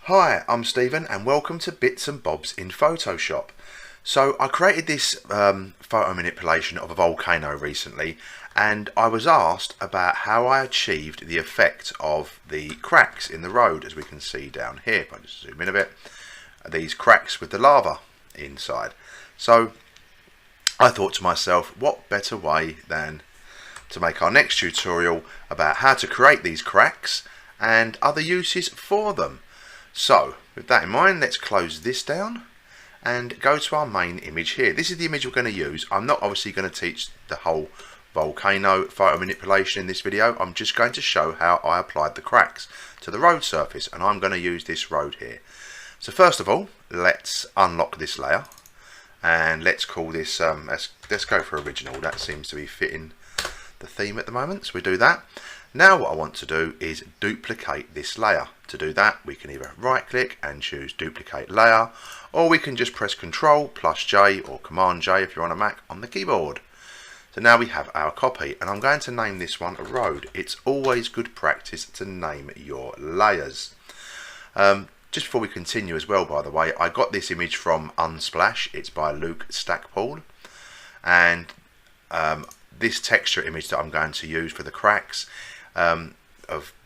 Hi, I'm Stephen and welcome to Bits and Bobs in Photoshop. So I created this photo manipulation of a volcano recently, and I was asked about how I achieved the effect of the cracks in the road, as we can see down here. If I just zoom in a bit, these cracks with the lava inside. So I thought to myself, what better way than to make our next tutorial about how to create these cracks and other uses for them. So with that in mind, let's close this down and go to our main image here. This is the image we're going to use. I'm not obviously going to teach the whole volcano photo manipulation in this video. I'm just going to show how I applied the cracks to the road surface, and I'm going to use this road here. So first of all, let's unlock this layer and let's call this let's go for original. That seems to be fitting the theme at the moment, so we do that. Now what I want to do is duplicate this layer. To do that, we can either right click and choose duplicate layer, or we can just press Ctrl plus J or Command J if you're on a Mac on the keyboard. So now we have our copy, and I'm going to name this one a road. It's always good practice to name your layers. Just before we continue as well, by the way, I got this image from Unsplash. It's by Luke Stackpole, and this texture image that I'm going to use for the cracks,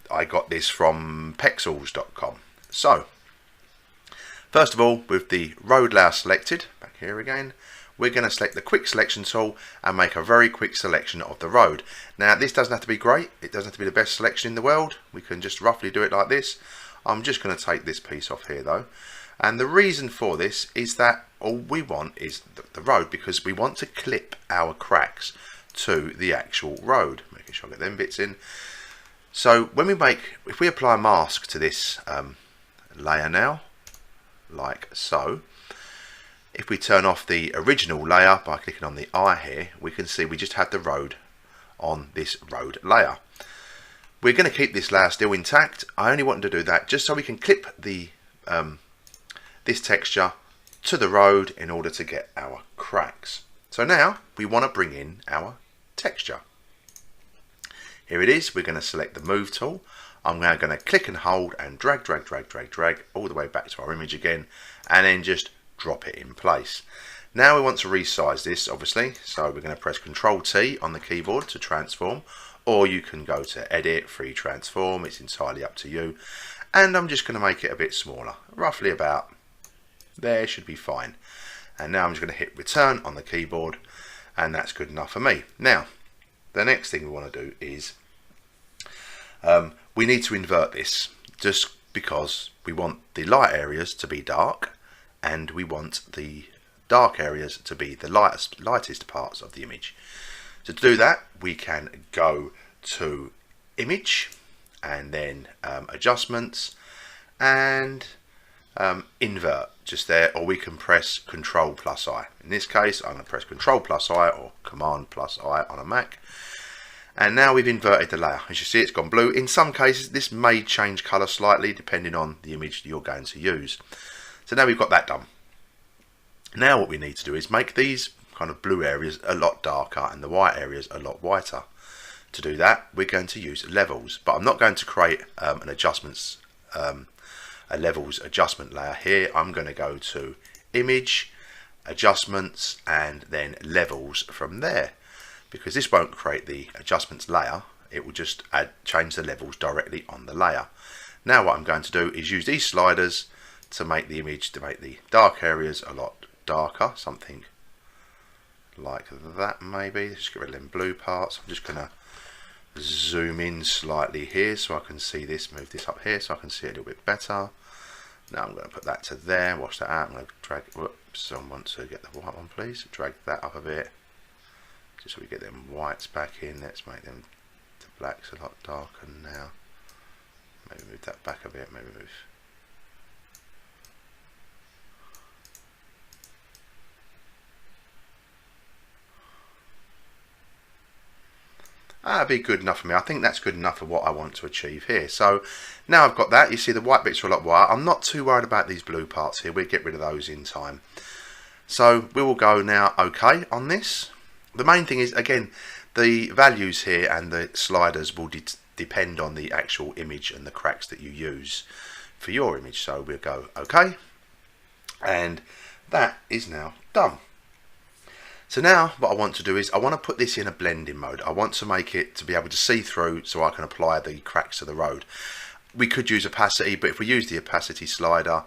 I got this from pexels.com. So first of all, with the road layer selected, back here again, we're going to select the quick selection tool and make a very quick selection of the road. Now this doesn't have to be great, it doesn't have to be the best selection in the world, we can just roughly do it like this. I'm just going to take this piece off here though, and the reason for this is that all we want is the road, because we want to clip our cracks to the actual road, making sure I get them bits in. So when if we apply a mask to this layer now, like so, if we turn off the original layer by clicking on the eye here, we can see we just have the road on this road layer. We're going to keep this layer still intact. I only want to do that just so we can clip the this texture to the road in order to get our cracks. So now we want to bring in our texture. Here it is. We're going to select the move tool. I'm now going to click and hold and drag all the way back to our image again, and then just drop it in place. Now we want to resize this, obviously, so we're going to press Ctrl T on the keyboard to transform, or you can go to Edit, Free Transform. It's entirely up to you. And I'm just going to make it a bit smaller, roughly about there, should be fine. And now I'm just going to hit Return on the keyboard, and that's good enough for me. Now the next thing we want to do is we need to invert this, just because we want the light areas to be dark and we want the dark areas to be the lightest parts of the image. So to do that, we can go to Image and then Adjustments and Invert just there, or we can press Ctrl plus I. In this case, I'm going to press Ctrl plus I or Command plus I on a Mac. And now we've inverted the layer. As you see, it's gone blue. In some cases, this may change colour slightly depending on the image that you're going to use. So now we've got that done. Now what we need to do is make these kind of blue areas a lot darker and the white areas a lot whiter. To do that, we're going to use levels, but I'm not going to create a levels adjustment layer here. I'm going to go to Image, Adjustments, and then Levels from there, because this won't create the adjustments layer, it will just change the levels directly on the layer. Now what I'm going to do is use these sliders to make the image, to make the dark areas a lot darker, something like that maybe. Just get rid of them blue parts. I'm just going to zoom in slightly here so I can see this, move this up here so I can see it a little bit better. Now I'm going to put that to there, wash that out. I'm going to drag, whoops, I want to get the white one please, drag that up a bit, just so we get them whites back in. Let's make them the blacks a lot darker now. Maybe move that back a bit, maybe move. That'd be good enough for me. I think that's good enough for what I want to achieve here. So now I've got that. You see the white bits are a lot whiter. I'm not too worried about these blue parts here. We'll get rid of those in time. So we will go now OK on this. The main thing is, again, the values here and the sliders will depend on the actual image and the cracks that you use. for your image. So we'll go OK, and that is now done. So now what I want to do is I want to put this in a blending mode. I want to make it to be able to see through so I can apply the cracks to the road. We could use opacity, but if we use the opacity slider,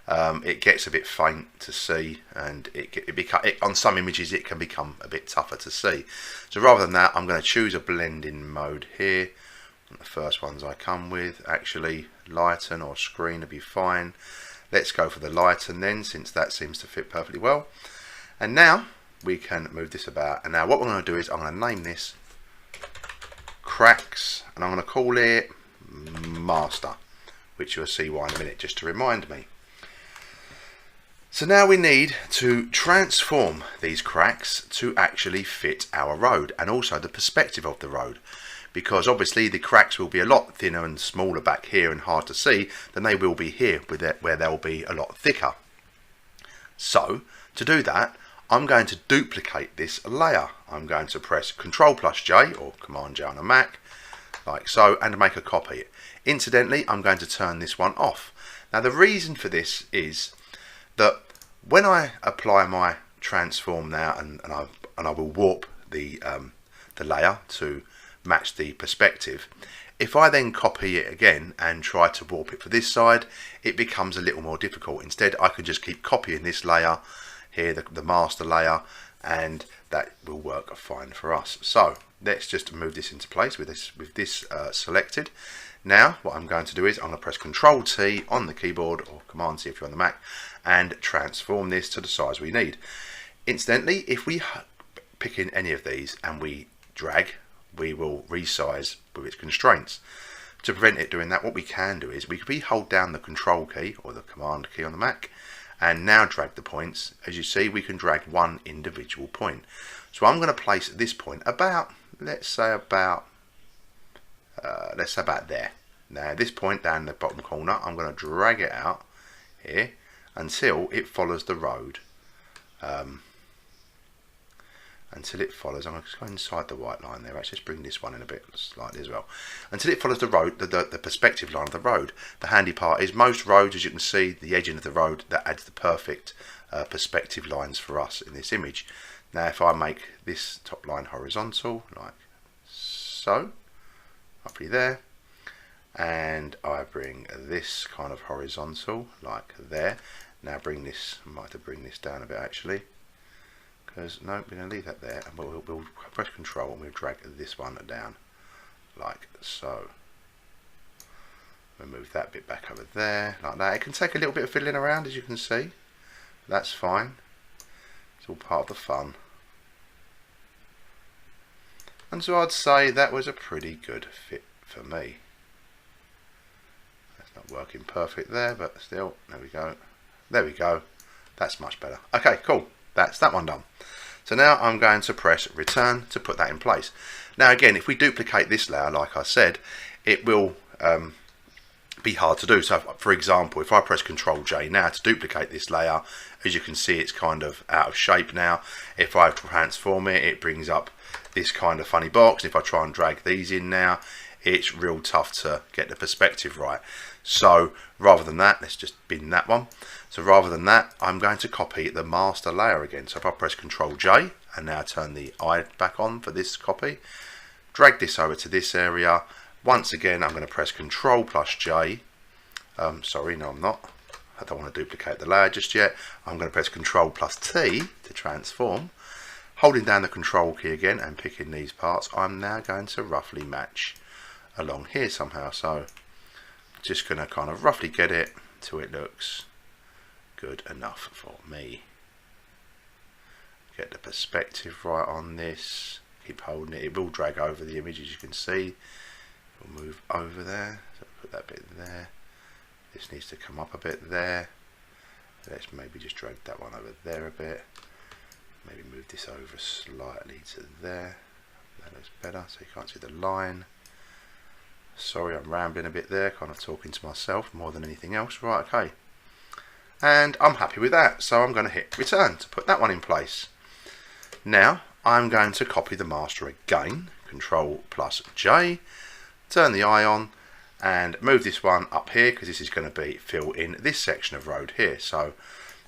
it gets a bit faint to see, and on some images it can become a bit tougher to see. So rather than that, I'm going to choose a blending mode here. The first ones I come with, actually lighten or screen would be fine. Let's go for the lighten then, since that seems to fit perfectly well. And now we can move this about, and now what we're going to do is I'm going to name this cracks, and I'm going to call it master, which you'll see why in a minute, just to remind me. So now we need to transform these cracks to actually fit our road, and also the perspective of the road, because obviously the cracks will be a lot thinner and smaller back here and hard to see than they will be here, where they'll be a lot thicker. So to do that, I'm going to duplicate this layer. I'm going to press Ctrl+J or Command J on a Mac, like so, and make a copy. Incidentally, I'm going to turn this one off. Now the reason for this is that when I apply my transform now, and I will warp the layer to match the perspective, if I then copy it again and try to warp it for this side, it becomes a little more difficult. Instead, I can just keep copying this layer here, the master layer, and that will work fine for us. So let's just move this into place with this selected. Now what I'm going to do is I'm going to press Ctrl T on the keyboard, or Command T if you're on the Mac, and transform this to the size we need. Incidentally, if we pick in any of these and we drag, we will resize with its constraints. To prevent it doing that, what we can do is we could hold down the Control key or the Command key on the Mac, and now drag the points. As you see, we can drag one individual point. So I'm going to place this point about, let's say about there. Now this point down in the bottom corner, I'm going to drag it out here until it follows the road. Until it follows, I'm going to go inside the white line there. Let's just bring this one in a bit slightly as well. Until it follows the road, the perspective line of the road. The handy part is most roads, as you can see, the edging of the road, that adds the perfect perspective lines for us in this image. Now if I make this top line horizontal, like so, roughly there, and I bring this kind of horizontal, like there. Now bring this, I might have to bring this down a bit actually, because no, we're going to leave that there, and we'll press Control and we'll drag this one down like so. We'll move that bit back over there like that. It can take a little bit of fiddling around, as you can see. That's fine. It's all part of the fun. And so I'd say that was a pretty good fit for me. That's not working perfect there, but still, there we go. There we go. That's much better. Okay, cool. That's that one done. So now I'm going to press return to put that in place. Now again, if we duplicate this layer, like I said, it will be hard to do. So for example, if I press Ctrl J now to duplicate this layer, as you can see, it's kind of out of shape now. If I transform it, it brings up this kind of funny box. If I try and drag these in now, it's real tough to get the perspective right. So rather than that, let's just bin that one. So rather than that, I'm going to copy the master layer again. So if I press Ctrl J and now turn the eye back on for this copy, drag this over to this area. Once again, I'm going to press Ctrl+J. Sorry, no, I'm not. I don't want to duplicate the layer just yet. I'm going to press Ctrl+T to transform. Holding down the Control key again and picking these parts, I'm now going to roughly match along here somehow. So just going to kind of roughly get it till it looks good enough for me. Get the perspective right on this. Keep holding it. It will drag over the image, as you can see. We'll move over there. So put that bit there. This needs to come up a bit there. Let's maybe just drag that one over there a bit. Maybe move this over slightly to there. That looks better, so you can't see the line. Sorry, I'm rambling a bit there, kind of talking to myself more than anything else. Right, okay. And I'm happy with that, so I'm going to hit return to put that one in place. Now I'm going to copy the master again, Ctrl+J, turn the eye on, and move this one up here because this is going to be fill in this section of road here. So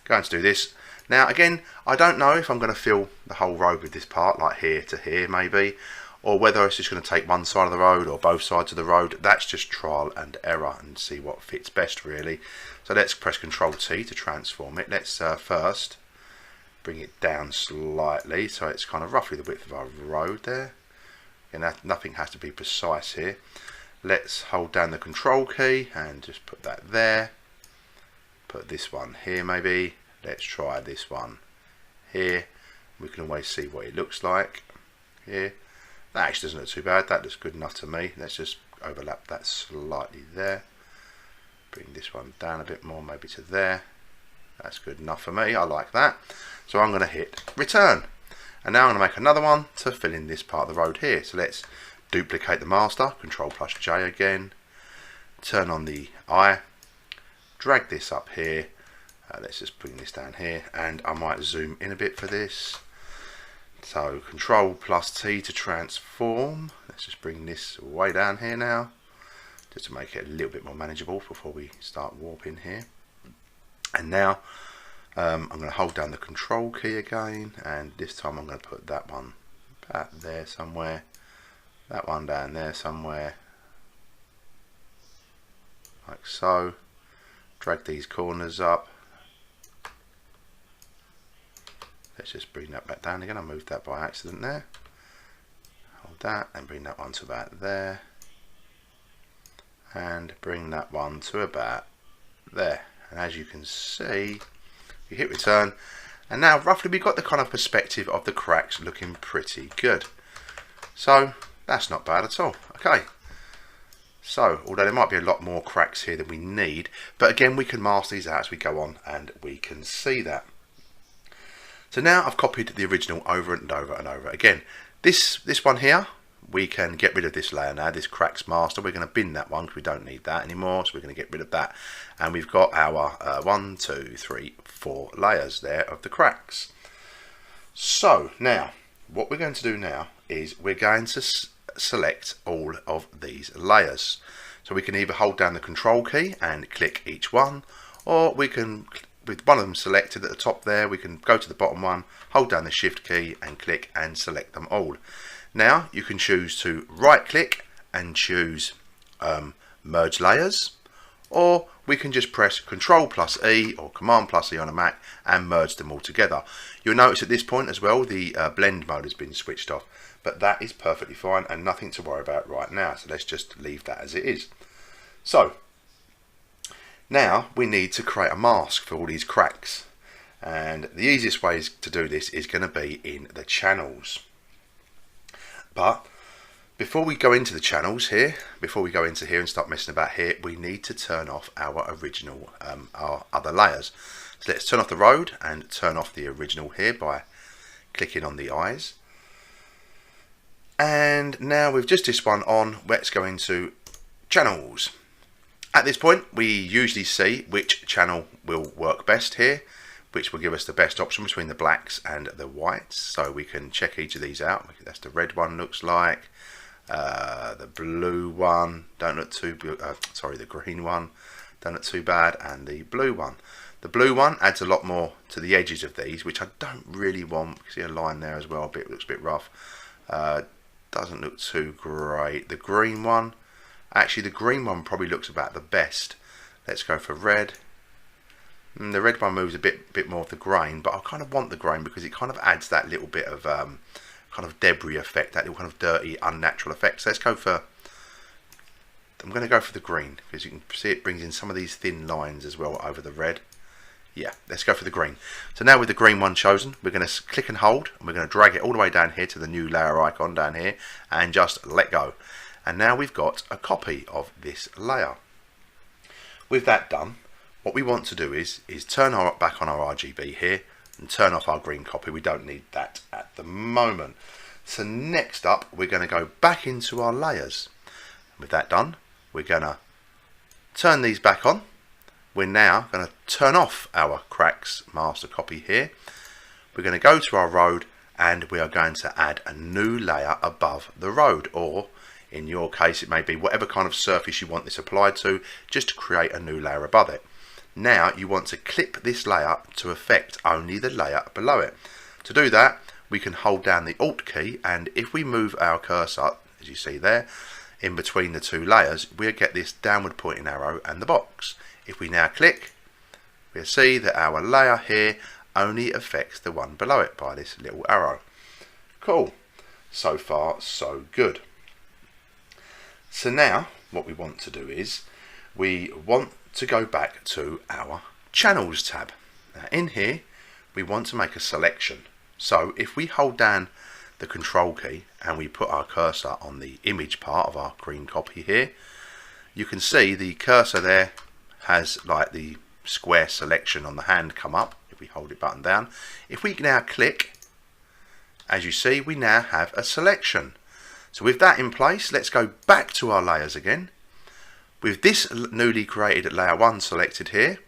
going to do this. Now again, I don't know if I'm going to fill the whole road with this part, like here to here maybe, or whether it's just going to take one side of the road or both sides of the road. That's just trial and error and see what fits best really. So let's press Ctrl T to transform it. Let's first bring it down slightly so it's kind of roughly the width of our road there. And nothing has to be precise here. Let's hold down the Control key and just put that there. Put this one here maybe. Let's try this one here. We can always see what it looks like here. That actually doesn't look too bad. That looks good enough to me. Let's just overlap that slightly there. Bring this one down a bit more, maybe to there. That's good enough for me. I like that. So I'm going to hit return. And now I'm going to make another one to fill in this part of the road here. So let's duplicate the master. Ctrl+J again. Turn on the eye. Drag this up here. Let's just bring this down here. And I might zoom in a bit for this. So Ctrl+T to transform. Let's just bring this way down here now, just to make it a little bit more manageable before we start warping here. And now I'm going to hold down the Control key again, and this time I'm going to put that one about there somewhere, that one down there somewhere, like so. Drag these corners up. Let's just bring that back down again. I moved that by accident there. Hold that and bring that one to about there. And bring that one to about there. And as you can see, you hit return. And now roughly we've got the kind of perspective of the cracks looking pretty good. So that's not bad at all. Okay. So, although there might be a lot more cracks here than we need, but again we can mask these out as we go on and we can see that. So now I've copied the original over and over and over again. This one here, we can get rid of this layer now, this cracks master. We're going to bin that one because we don't need that anymore, so we're going to get rid of that. And we've got our 1, 2, 3, 4 layers there of the cracks. So now, what we're going to do now is we're going to select all of these layers. So we can either hold down the Control key and click each one, or we can, with one of them selected at the top there, we can go to the bottom one, hold down the Shift key and click and select them all. Now you can choose to right click and choose merge layers, or we can just press Ctrl+E or Command+E on a Mac and merge them all together. You'll notice at this point as well the blend mode has been switched off, but that is perfectly fine and nothing to worry about right now, so let's just leave that as it is. So now we need to create a mask for all these cracks, and the easiest way to do this is going to be in the channels. But before we go into the channels here, before we go into here and start messing about here, we need to turn off our original, our other layers. So let's turn off the road and turn off the original here by clicking on the eyes. And now with just this one on, let's go into channels. At this point, we usually see which channel will work best here, which will give us the best option between the blacks and the whites. So we can check each of these out. That's the red one looks like. The blue one, don't look too, sorry, the green one, don't look too bad, and the blue one. The blue one adds a lot more to the edges of these, which I don't really want. You see a line there as well, looks a bit rough. Doesn't look too great. The green one, actually the green one probably looks about the best. Let's go for red. The red one moves a bit more of the grain, but I kind of want the grain because it kind of adds that little bit of kind of debris effect, that little kind of dirty, unnatural effect. So let's go for, I'm going to go for the green because you can see it brings in some of these thin lines as well over the red. Yeah, let's go for the green. So now with the green one chosen, we're going to click and hold, and we're going to drag it all the way down here to the new layer icon down here and just let go. And now we've got a copy of this layer. With that done, what we want to do is turn back on our RGB here and turn off our green copy. We don't need that at the moment. So next up, we're going to go back into our layers. With that done, we're going to turn these back on. We're now going to turn off our cracks master copy here. We're going to go to our road and we are going to add a new layer above the road, or In your case, it may be whatever kind of surface you want this applied to, just to create a new layer above it. Now you want to clip this layer to affect only the layer below it. To do that, we can hold down the Alt key, and if we move our cursor, as you see there, in between the two layers, we'll get this downward pointing arrow and the box. If we now click, we'll see that our layer here only affects the one below it by this little arrow. Cool. So far, so good. So now, what we want to do is, we want to go back to our Channels tab. Now in here, we want to make a selection. So if we hold down the Control key and we put our cursor on the image part of our green copy here, you can see the cursor there has like the square selection on the hand come up if we hold it button down. If we now click, as you see, we now have a selection. So with that in place, let's go back to our layers again. With this newly created layer 1 selected here,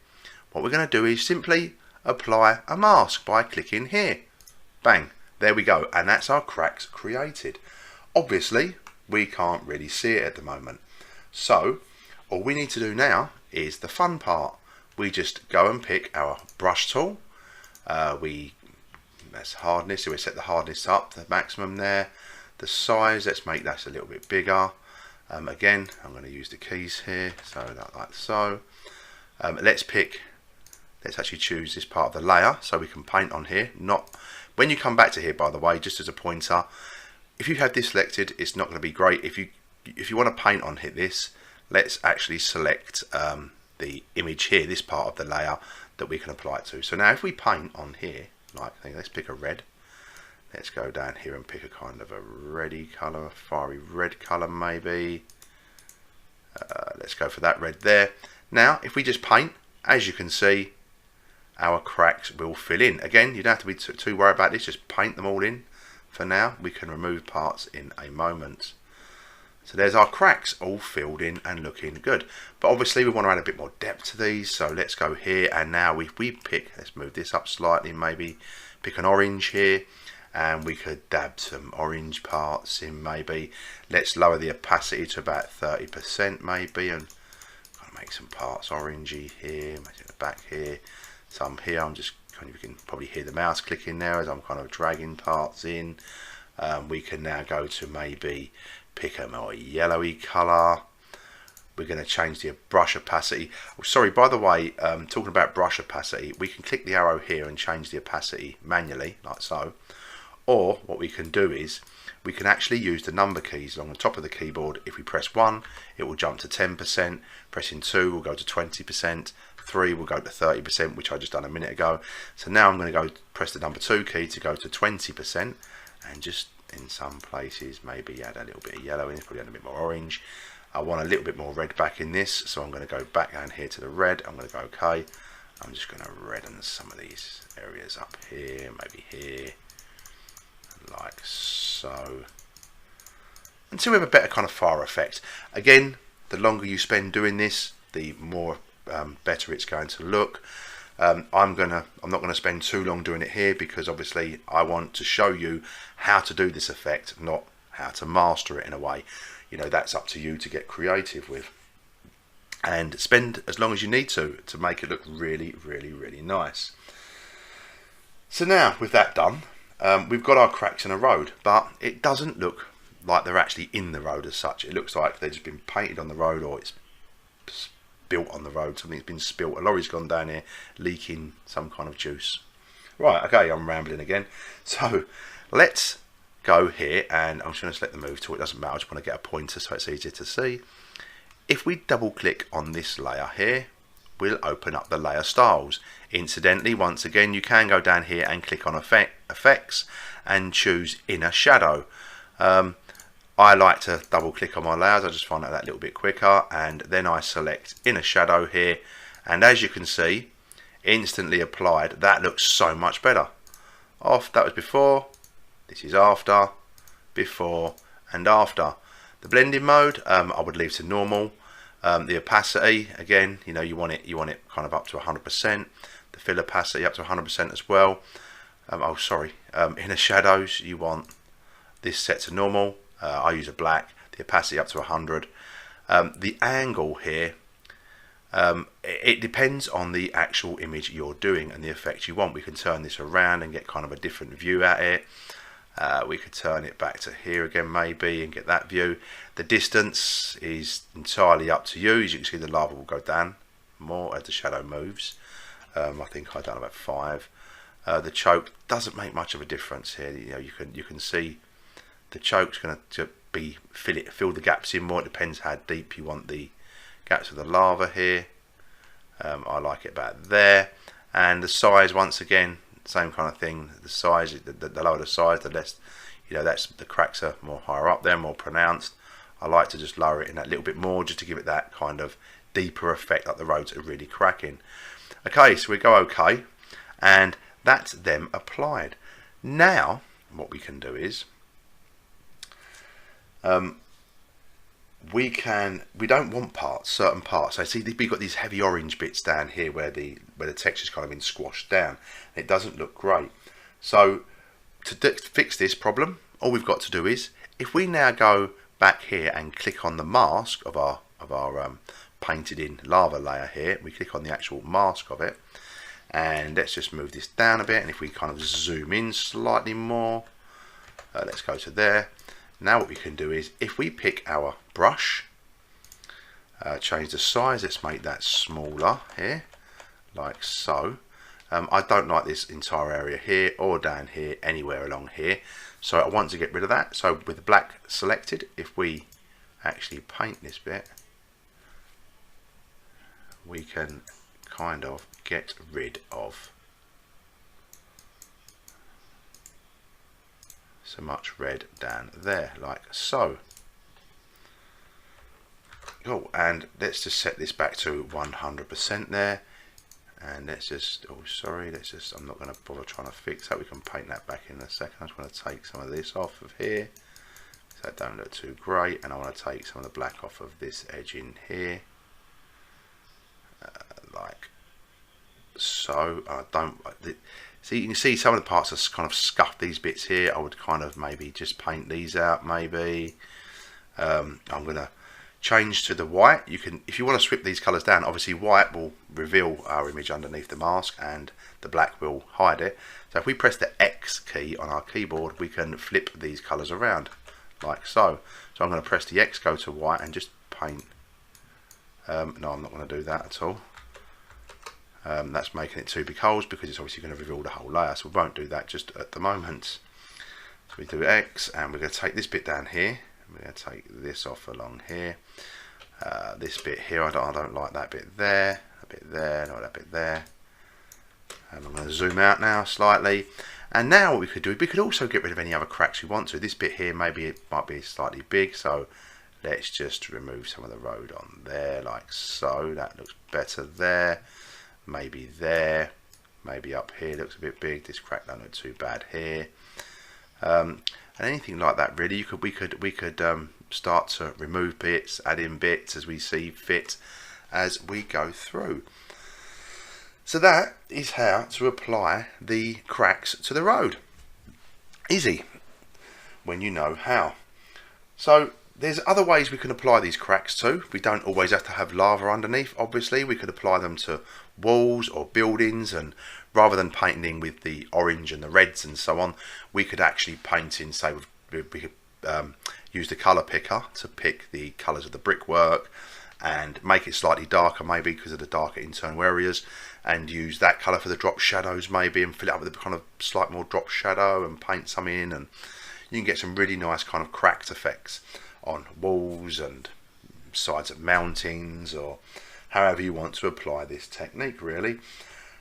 what we're going to do is simply apply a mask by clicking here. Bang, there we go, and that's our cracks created. Obviously, we can't really see it at the moment. So, all we need to do now is the fun part. We just go and pick our brush tool. That's hardness, so we set the hardness up to the maximum there. The size, let's make that a little bit bigger. Again, I'm going to use the keys here, so like so. Let's actually choose this part of the layer so we can paint on here. When you come back to here, by the way, just as a pointer, if you have this selected, it's not going to be great. If you want to paint on this, let's actually select the image here, this part of the layer that we can apply it to. So now if we paint on here, let's pick a red. Let's go down here and pick a kind of a reddy colour, fiery red colour maybe. Let's go for that red there. Now, if we just paint, as you can see, our cracks will fill in. Again, you don't have to be too worried about this, just paint them all in. For now, we can remove parts in a moment. So there's our cracks all filled in and looking good. But obviously we want to add a bit more depth to these, so let's go here, and now we pick, let's move this up slightly, maybe pick an orange here. And we could dab some orange parts in maybe. Let's lower the opacity to about 30% maybe, and kind of make some parts orangey here, maybe at the back here, some here. I'm just kind of, you can probably hear the mouse clicking there as I'm kind of dragging parts in. We can now go to maybe pick a more yellowy colour. We're going to change the brush opacity. Oh, sorry, by the way, talking about brush opacity, we can click the arrow here and change the opacity manually, like so. Or what we can do is we can actually use the number keys along the top of the keyboard. If we press 1, it will jump to 10%. Pressing 2 will go to 20%. 3 will go to 30%, which I just done a minute ago. So now I'm going to go press the number 2 key to go to 20%, and just in some places maybe add a little bit of yellow in, probably add a bit more orange. I want a little bit more red back in this, so I'm going to go back down here to the red. I'm going to go OK. I'm just going to redden some of these areas up here, maybe here, like so, until we have a better kind of fire effect. Again, the longer you spend doing this, the more better it's going to look. I'm not going to spend too long doing it here, because obviously I want to show you how to do this effect, not how to master it in a way. You know, that's up to you to get creative with, and spend as long as you need to make it look really, really, really nice. So now with that done, we've got our cracks in a road, but it doesn't look like they're actually in the road as such. It looks like they've just been painted on the road, or it's built on the road. Something's been spilt. A lorry's gone down here leaking some kind of juice. Right, okay, I'm rambling again. So let's go here, and I'm just going to select the move tool. It doesn't matter, I just want to get a pointer so it's easier to see. If we double click on this layer here, we'll open up the layer styles. Incidentally, once again, you can go down here and click on effects and choose inner shadow. I like to double click on my layers. I just find that a little bit quicker, and then I select inner shadow here, and as you can see, instantly applied. That looks so much better. Off, that was before, this is after, before and after. The blending mode, I would leave to normal. The opacity, again, you know, you want it kind of up to 100%. The fill opacity up to 100% as well. Inner shadows, you want this set to normal. I use a black. the opacity up to 100. The angle here, it depends on the actual image you're doing and the effect you want. We can turn this around and get kind of a different view at it. We could turn it back to here again maybe and get that view. The distance is entirely up to you. As you can see, the lava will go down more as the shadow moves. I think I've done about 5. The choke doesn't make much of a difference here. You know, you can see the choke's going to be fill the gaps in more. It depends how deep you want the gaps of the lava here. I like it about there. And the size, once again, same kind of thing. The size, the lower the size, the less, you know, that's the cracks are more higher up there, more pronounced. I like to just lower it in that little bit more, just to give it that kind of deeper effect, like the roads are really cracking. Okay, so we go okay, and that's them applied. Now, what we can do is, we don't want certain parts. So see, we've got these heavy orange bits down here where the texture's kind of been squashed down. It doesn't look great. So to fix this problem, all we've got to do is, if we now go back here and click on the mask of our painted in lava layer here, we click on the actual mask of it, and let's just move this down a bit. And if we kind of zoom in slightly more, let's go to there. Now what we can do is, if we pick our brush, change the size, let's make that smaller here, like so. I don't like this entire area here or down here, anywhere along here, so I want to get rid of that. So with the black selected, if we actually paint this bit, we can kind of get rid of so much red down there, like so. Oh, and let's just set this back to 100% there, and let's just, oh sorry, let's just, I'm not going to bother trying to fix that. We can paint that back in a second. I just want to take some of this off of here, so that don't look too great, and I want to take some of the black off of this edge in here, like so. I don't, so you can see some of the parts are kind of scuffed, these bits here. I would kind of maybe just paint these out maybe. I'm going to change to the white. You can, if you want to strip these colours down, obviously white will reveal our image underneath the mask and the black will hide it. So if we press the X key on our keyboard, we can flip these colours around like so. So I'm going to press the X, go to white, and just paint. No, I'm not going to do that at all. That's making it too big holes, because it's obviously going to reveal the whole layer, so we won't do that just at the moment. So we do X, and we're going to take this bit down here, we're going to take this off along here, this bit here, I don't like that bit there, not that bit there, and I'm going to zoom out now slightly. And now what we could do, we could also get rid of any other cracks we want to. This bit here, maybe it might be slightly big, so let's just remove some of the road on there like so. That looks better there. Maybe there, maybe up here looks a bit big. This crack don't look too bad here, and anything like that really. We could start to remove bits, add in bits as we see fit as we go through. So that is how to apply the cracks to the road. Easy when you know how. So there's other ways we can apply these cracks too. We don't always have to have lava underneath. Obviously we could apply them to walls or buildings, and rather than painting with the orange and the reds and so on, we could actually paint in, say, we could use the colour picker to pick the colours of the brickwork and make it slightly darker maybe because of the darker internal areas, and use that colour for the drop shadows maybe, and fill it up with a kind of slight more drop shadow and paint some in, and you can get some really nice kind of cracked effects on walls and sides of mountains, or however you want to apply this technique really.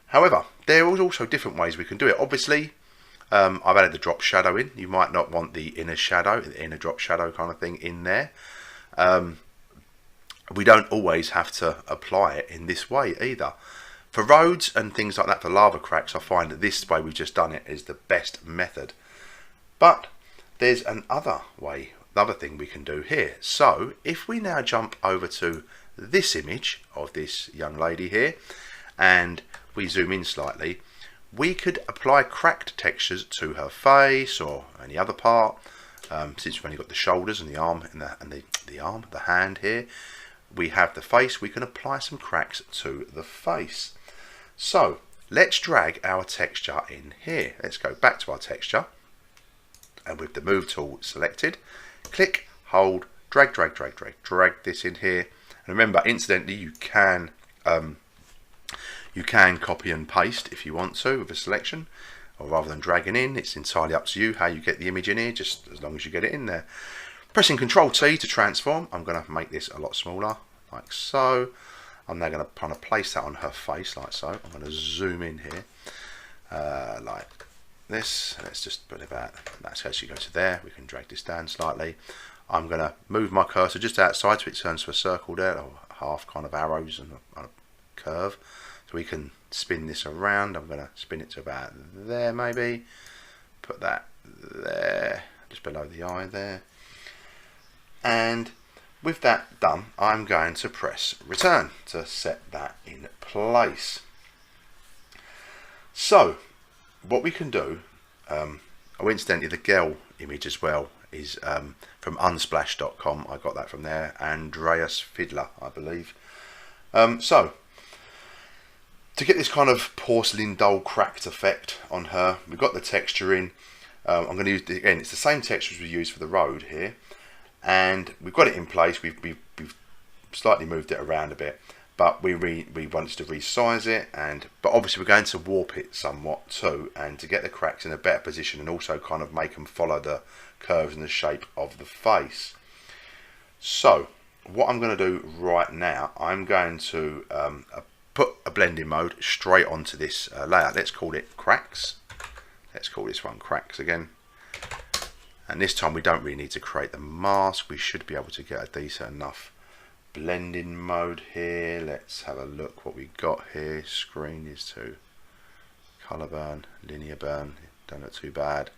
However, there are also different ways we can do it. Obviously, I've added the drop shadow in. You might not want the inner shadow, the inner drop shadow kind of thing in there. We don't always have to apply it in this way either. For roads and things like that, for lava cracks, I find that this way we've just done it is the best method. But there's another way, another thing we can do here. So if we now jump over to this image of this young lady here, and we zoom in slightly, we could apply cracked textures to her face or any other part. since we've only got the shoulders and the arm and the hand here, we have the face. We can apply some cracks to the face. So let's drag our texture in here. Let's go back to our texture, and with the move tool selected, click, hold, drag this in here. And remember, incidentally, you can copy and paste if you want to with a selection, or rather than dragging in, it's entirely up to you how you get the image in here, just as long as you get it in there. Pressing Control T to transform, I'm going to make this a lot smaller, like so. I'm now going to kind of place that on her face, like so. I'm going to zoom in here, like this. Let's just put about, that's actually go to there. We can drag this down slightly. I'm going to move my cursor just outside so it turns to a circle there, or half kind of arrows and a curve. So we can spin this around. I'm going to spin it to about there maybe. Put that there, just below the eye there. And with that done, I'm going to press return to set that in place. So what we can do, incidentally the girl image as well is from unsplash.com. I got that from there. Andreas Fiedler, I believe. So to get this kind of porcelain dull cracked effect on her, we've got the texture in. I'm going to use, again, it's the same texture as we used for the road here, and we've got it in place. We've slightly moved it around a bit, but we wanted to resize it, but obviously we're going to warp it somewhat too, and to get the cracks in a better position, and also kind of make them follow the curves and the shape of the face. So what I'm going to do right now, I'm going to put a blending mode straight onto this layer. Let's call it cracks. Let's call this one cracks again. And this time we don't really need to create the mask. We should be able to get a decent enough blending mode here. Let's have a look what we got here. Screen is to color burn, linear burn. Don't look too bad.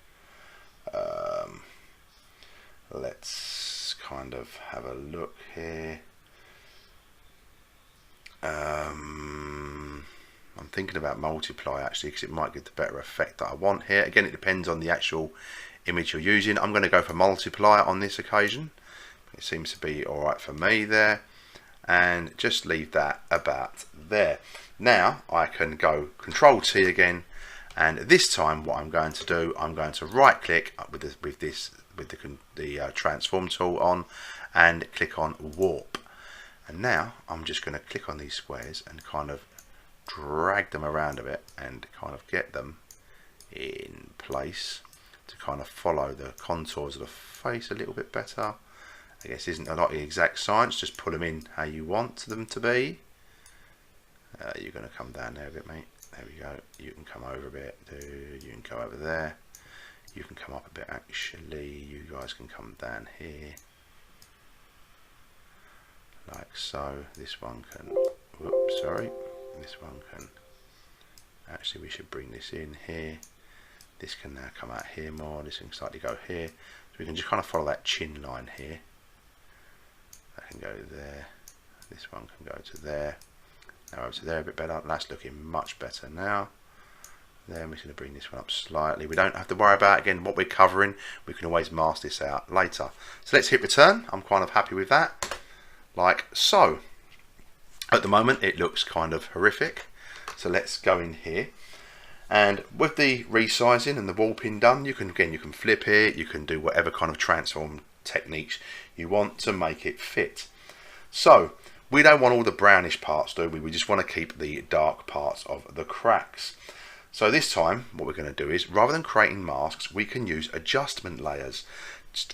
Let's kind of have a look here. I'm thinking about multiply actually, because it might give the better effect that I want here. Again, it depends on the actual image you're using. I'm going to go for multiply on this occasion. It seems to be alright for me there, and just leave that about there. Now I can go Control T again, and this time what I'm going to do, I'm going to right click with the transform tool on, and click on warp. And now I'm just going to click on these squares and kind of drag them around a bit and kind of get them in place to kind of follow the contours of the face a little bit better. I guess isn't a lot of exact science, just put them in how you want them to be. You're going to come down there a bit, mate. There we go. You can come over a bit, dude. You can go over there. You can come up a bit actually. You guys can come down here. Like so. This one can, whoops, sorry. This one can, actually we should bring this in here. This can now come out here more. This can slightly go here. So we can just kind of follow that chin line here. That can go there. This one can go to there. Now over to there a bit better. That's looking much better now. Then we're going to bring this one up slightly. We don't have to worry about, again, what we're covering. We can always mask this out later. So let's hit return. I'm kind of happy with that. Like so. At the moment it looks kind of horrific. So let's go in here. And with the resizing and the warping done, you can flip it, you can do whatever kind of transform techniques you want to make it fit. So we don't want all the brownish parts, do we? We just want to keep the dark parts of the cracks. So this time what we're going to do is, rather than creating masks, we can use adjustment layers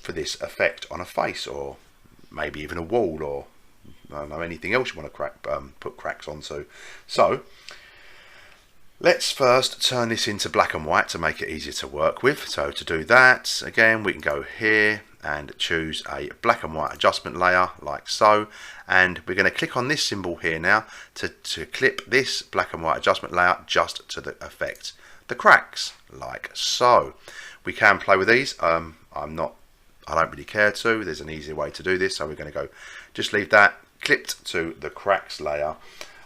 for this effect on a face, or maybe even a wall, or I don't know, anything else you want to put cracks onto. So let's first turn this into black and white to make it easier to work with. So to do that, again, we can go here and choose a black and white adjustment layer like so, and we're going to click on this symbol here now to clip this black and white adjustment layer just to the effect the cracks like so. We can play with these. I don't really care to. There's an easier way to do this, so we're going to go just leave that clipped to the cracks layer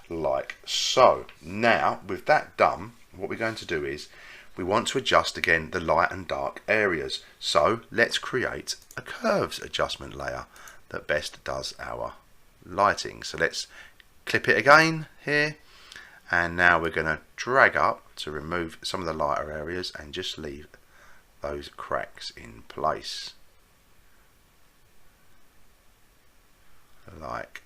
like so. Now with that done, what we're going to do is we want to adjust again the light and dark areas. So let's create a curves adjustment layer that best does our lighting. So let's clip it again here, and now we're going to drag up to remove some of the lighter areas and just leave those cracks in place, like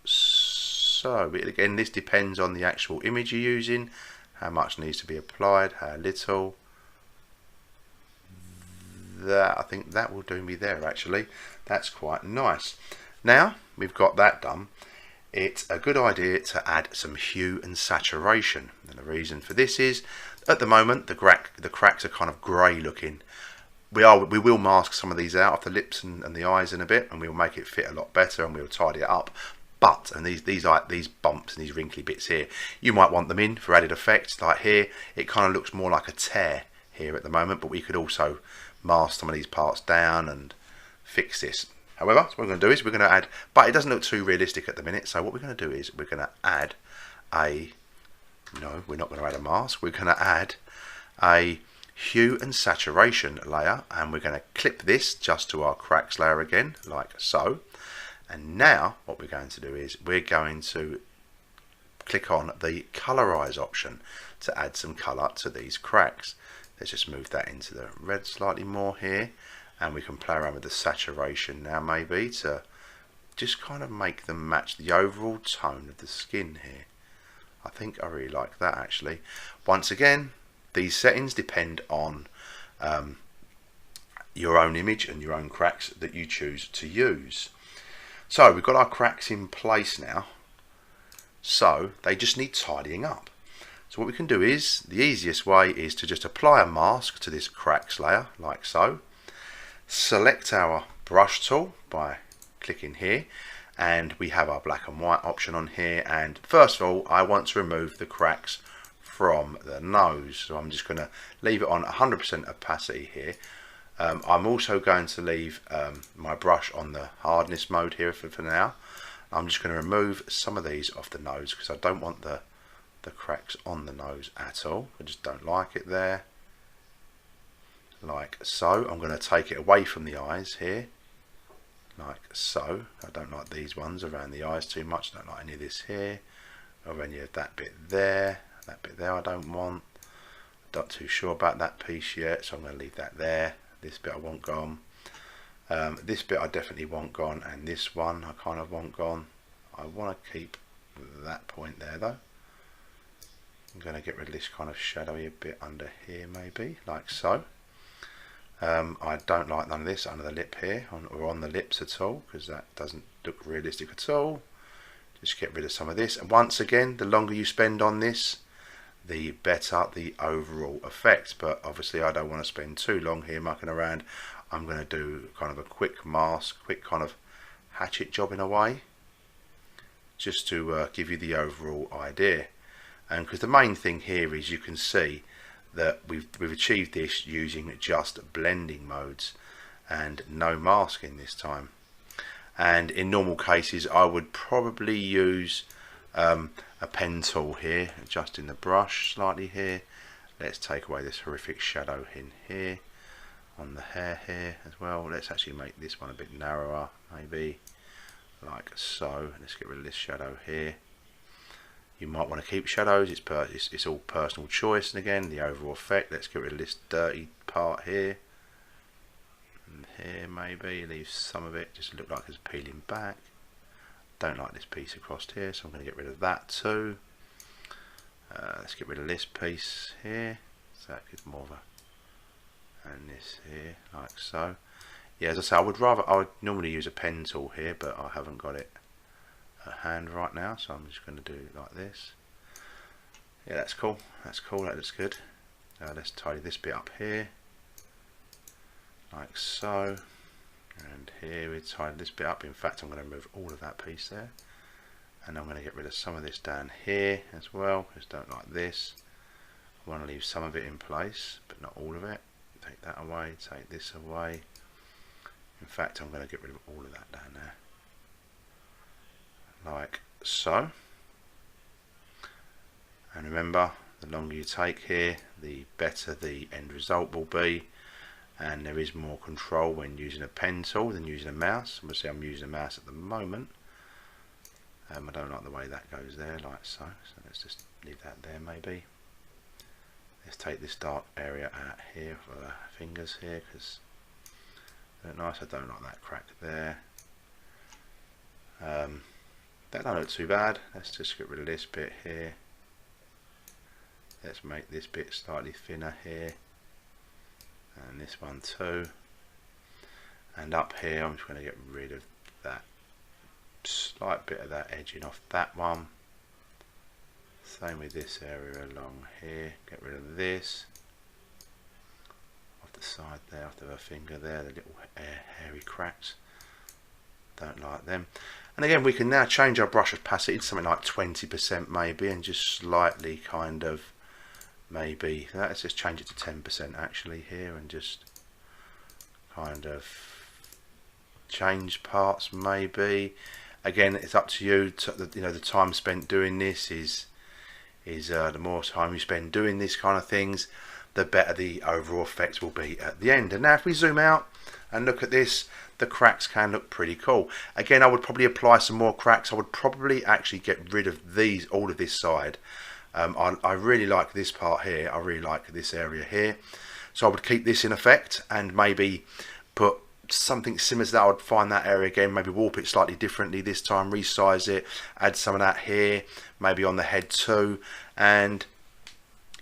so. But again, this depends on the actual image you're using, how much needs to be applied, how little. That, I think that will do me there actually. That's quite nice. Now we've got that done, it's a good idea to add some hue and saturation. And the reason for this is, at the moment the cracks are kind of grey looking. We will mask some of these out of the lips and the eyes in a bit, and we'll make it fit a lot better, and we'll tidy it up. But, and these bumps and these wrinkly bits here, you might want them in for added effect. Like here, it kind of looks more like a tear here at the moment, but we could also mask some of these parts down and fix this. However, so what we're going to do is we're going to add, but it doesn't look too realistic at the minute, so what we're going to do is we're going to add no, we're not going to add a mask, we're going to add a hue and saturation layer, and we're going to clip this just to our cracks layer again, like so. And now what we're going to do is we're going to click on the colorize option to add some color to these cracks. Let's just move that into the red slightly more here, and we can play around with the saturation now, maybe to just kind of make them match the overall tone of the skin here. I think I really like that actually. Once again, these settings depend on your own image and your own cracks that you choose to use. So we've got our cracks in place now, so they just need tidying up. So what we can do is, the easiest way is to just apply a mask to this cracks layer, like so. Select our brush tool by clicking here, and we have our black and white option on here. And first of all, I want to remove the cracks from the nose, so I'm just going to leave it on 100% opacity here. I'm also going to leave my brush on the hardness mode here for now. I'm just going to remove some of these off the nose because I don't want the cracks on the nose at all. I just don't like it there, like so. I'm going to take it away from the eyes here, like so. I don't like these ones around the eyes too much. I don't like any of this here, or any of that bit there. That bit there I don't want. Not too sure about that piece yet, so I'm going to leave that there. This bit I want gone. This bit I definitely want gone, and this one I kind of want gone. I want to keep that point there though. I'm going to get rid of this kind of shadowy bit under here, maybe, like so. I don't like none of this under the lip here, or on the lips at all, because that doesn't look realistic at all. Just get rid of some of this, and once again, the longer you spend on this, the better the overall effect. But obviously I don't want to spend too long here mucking around. I'm going to do kind of a quick mask, quick kind of hatchet job in a way, just to give you the overall idea. And because the main thing here is you can see that we've achieved this using just blending modes and no masking this time. And in normal cases I would probably use a pen tool here, adjusting the brush slightly here. Let's take away this horrific shadow in here on the hair here as well. Let's actually make this one a bit narrower, maybe like so. Let's get rid of this shadow here. You might want to keep shadows, it's all personal choice. And again, the overall effect, let's get rid of this dirty part here, and here maybe, leave some of it just to look like it's peeling back. Don't like this piece across here, so I'm going to get rid of that too. Let's get rid of this piece here, so that gives more of a, and this here, like so. Yeah, as I say, I would normally use a pen tool here, but I haven't got it at hand right now, so I'm just going to do it like this. Yeah, that's cool, that looks good. Let's tidy this bit up here, like so. And here we tidy this bit up. In fact, I'm going to remove all of that piece there, and I'm going to get rid of some of this down here as well, because I don't like this. I want to leave some of it in place, but not all of it. Take that away, take this away. In fact, I'm going to get rid of all of that down there, like so. And remember, The longer you take here, the better the end result will be, and there is more control when using a pen tool than using a mouse. Obviously I'm using a mouse at the moment. I don't like the way that goes there, like so, so let's just leave that there maybe. Let's take this dark area out here for the fingers here, because they're nice. I don't like that crack there. That don't look too bad. Let's just get rid of this bit here. Let's make this bit slightly thinner here, and this one too. And up here I'm just going to get rid of that slight bit of that edging off that one. Same with this area along here. Get rid of this off the side there, off the finger there, the little hairy cracks. Don't like them. And again, we can now change our brush opacity to something like 20% maybe, and just slightly kind of maybe, let's just change it to 10% actually here, and just kind of change parts maybe. Again, it's up to you. The time spent doing this is the more time you spend doing this kind of things, the better the overall effect will be at the end. And now if we zoom out and look at this, the cracks can look pretty cool. Again, I would probably apply some more cracks. I would probably actually get rid of these, all of this side. I really like this part here. I really like this area here. So I would keep this in effect and maybe put something similar to that. I would find that area again, maybe warp it slightly differently this time, resize it, add some of that here, maybe on the head too, and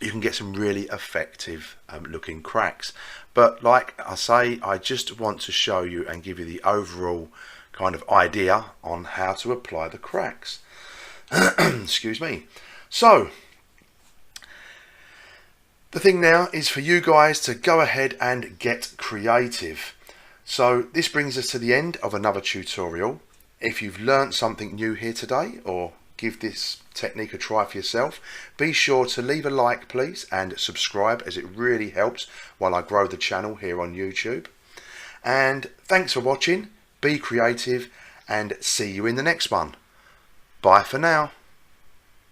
you can get some really effective looking cracks. But like I say, I just want to show you and give you the overall kind of idea on how to apply the cracks. Excuse me. So the thing now is for you guys to go ahead and get creative. So this brings us to the end of another tutorial. If you've learned something new here today, or give this technique a try for yourself, be sure to leave a like please, and subscribe, as it really helps while I grow the channel here on YouTube. And thanks for watching, be creative, and see you in the next one. Bye for now.